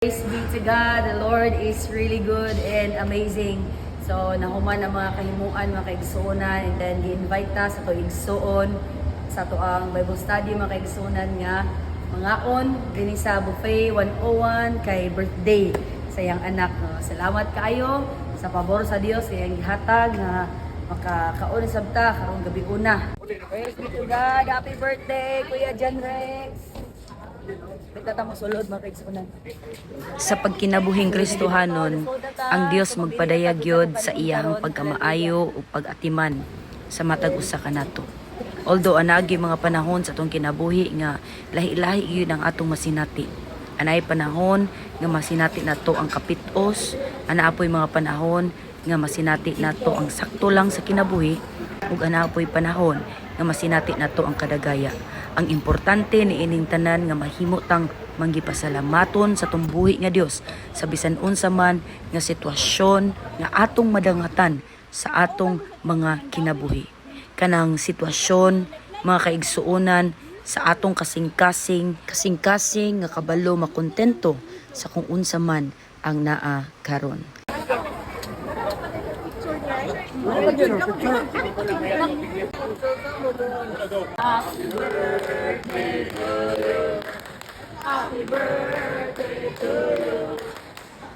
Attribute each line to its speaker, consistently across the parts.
Speaker 1: Praise be to God. The Lord is really good and amazing. So, nahuman ang mga kahimuan, mga kaigsuonan, and then gi-invite ta sa to igsuon sa to ang Bible study, mga kaigsuonan nga mga dinhi sa buffet 101 kay birthday sa iyang anak. No? Salamat kaayo sa pabor sa Dios sa iyang gihatag nga makakaon sabta karong gabi una. Praise be to God. Happy birthday, Kuya John Rex.
Speaker 2: Sa pagkinabuhing Kristohanon, ang Dios magpadayag yod sa iyang pagkamaayo o pag-atiman sa matag usa kanato. Although anagi mga panahon sa atong kinabuhi nga lahi-lahi yun ang atong masinati. Anay panahon nga masinati nato ang kapitos, anaapoy mga panahon nga masinati nato ang sakto lang sa kinabuhi, ug anaapoy panahon nga masinati nato ang kadagaya. Ang importante ni ining tanan nga mahimo tang manggipasalamaton sa tumbuhi nga Dios sa bisan unsa man nga sitwasyon nga atong madangatan sa atong mga kinabuhi. Kanang sitwasyon, mga kaigsuonan sa atong kasing-kasing nga kabalo makontento sa kung unsa man ang naa karon.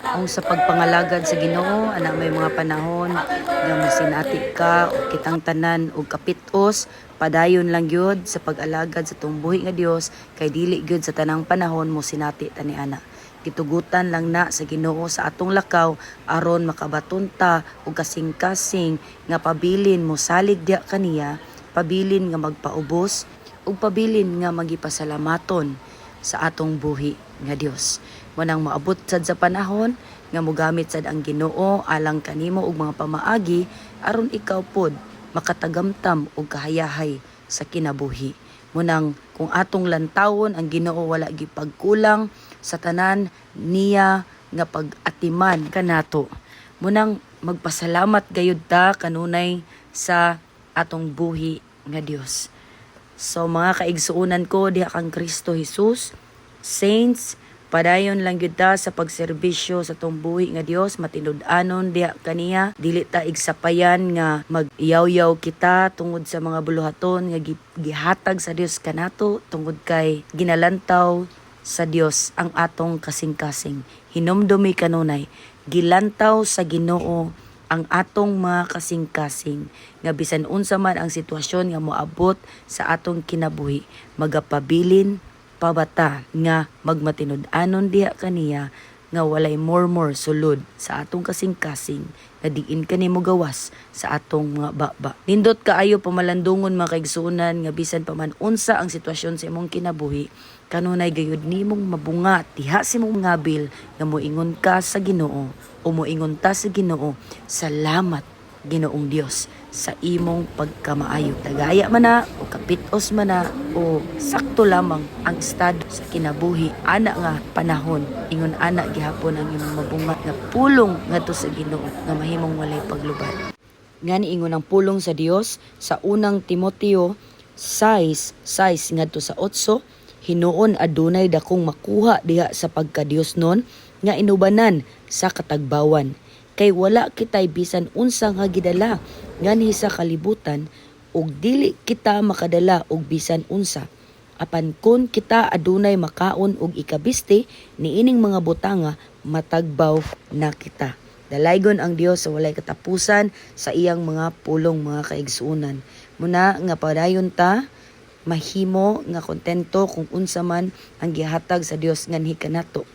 Speaker 2: Ang sa pagpangalagad sa Ginoo ana may mga panahon nga masinati ka o kitang tanan og kapitos, padayon lang gyud sa pag-alagad sa tumbuhi nga Dios kay dili gyud sa tanang panahon mo sinati tani ana. Gitugutan lang na sa Ginoo sa atong lakaw aron makabaton ta og kasing-kasing nga pabilin mo salig diha kaniya, pabilin nga magpaubos ug pabilin nga magipasalamaton sa atong buhi nga Dios. Manang maabot sad sa panahon nga mogamit sad ang Ginoo alang kanimo og mga pamaagi aron ikaw pod makatagamtam og kahayahay sa kinabuhi. Munang kung atong lantawon ang Ginoo wala gipagkulang sa tanan niya nga pag-atiman kanato. Munang magpasalamat gayud ta kanunay sa atong buhi nga Dios. So mga kaigsuonan ko diha kang Kristo Jesus, saints, padayon lang gyud ta sa pagserbisyo sa tumbuhi nga Dios, matinud-anon diha kaniya, dili ta igsapayan nga mag-iyaw-yaw kita tungod sa mga buluhaton nga gihatag sa Dios kanato tungod kay ginalantaw sa Dios ang atong kasing-kasing. Hinumdumi kanunay, gilantaw sa Ginoo ang atong mga kasing-kasing nga bisan unsa man ang sitwasyon nga moabot sa atong kinabuhi, magapabilin pabata nga magmatinud-anon diha kaniya nga walay more sulod sa atong kasing-kasing nga diin kanimo gawas sa atong mga baba. Nindot kaayo pamalandungon mga kaigsuonan nga bisan pa man unsa ang sitwasyon sa imong kinabuhi, kanunay gayud nimong mabunga diha sa imong ngabil nga moingon ka sa Ginoo o moingon ta sa Ginoo, salamat Ginoong Dios sa imong pagkamaayo. Dagaya man na o kapitos man na o sakto lamang ang estado sa kinabuhi ana nga panahon, ingon ana gihapon ang imong mabunga nga pulong ngadto sa Ginoo nga mahimong walay paglubad. Ngani ingon ang pulong sa Dios sa unang Timoteo 6 ngadto sa 8, hinuon adunay dakong makuha diha sa pagka-Dios non nga inubanan sa katagbawan. Kay wala kitay bisan unsa nga gidala nganhi sa kalibutan ug dili kita makadala og bisan unsa. Apan kun kita adunay makaon og ikabiste niining mga butanga matagbaw na kita. Dalaygon ang Dios sa walay katapusan sa iyang mga pulong mga kaigsuonan. Muna nga padayon ta mahimo nga kontento kung unsa man ang gihatag sa Dios nganhi kanato.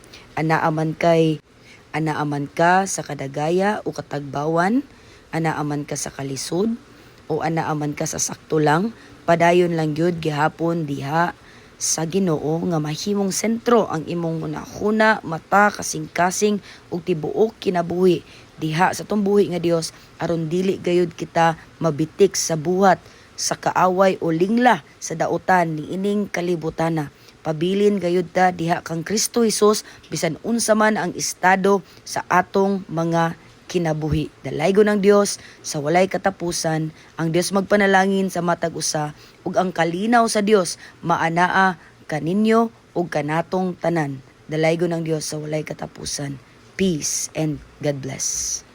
Speaker 2: Anaaman ka sa kadagaya o katagbawan, anaaman ka sa kalisod, o anaaman ka sa sakto lang, padayon lang gyud gihapon diha sa Ginoo nga mahimong sentro ang imong unahuna, mata, kasing-kasing ug tibuok kinabuhi diha sa tumbuhi nga Dios aron dili gayud kita mabitik sa buhat sa kaaway o lingla sa dautan ni ining kalibutana. Pabilin gayud ta diha kang Kristo Jesus bisan unsa man ang estado sa atong mga kinabuhi. Dalaygon ng Dios sa walay katapusan, ang Dios magpanalangin sa matag usa ug ang kalinaw sa Dios maanaa kaninyo ug kanatong tanan. Dalaygon ng Dios sa walay katapusan. Peace and God bless.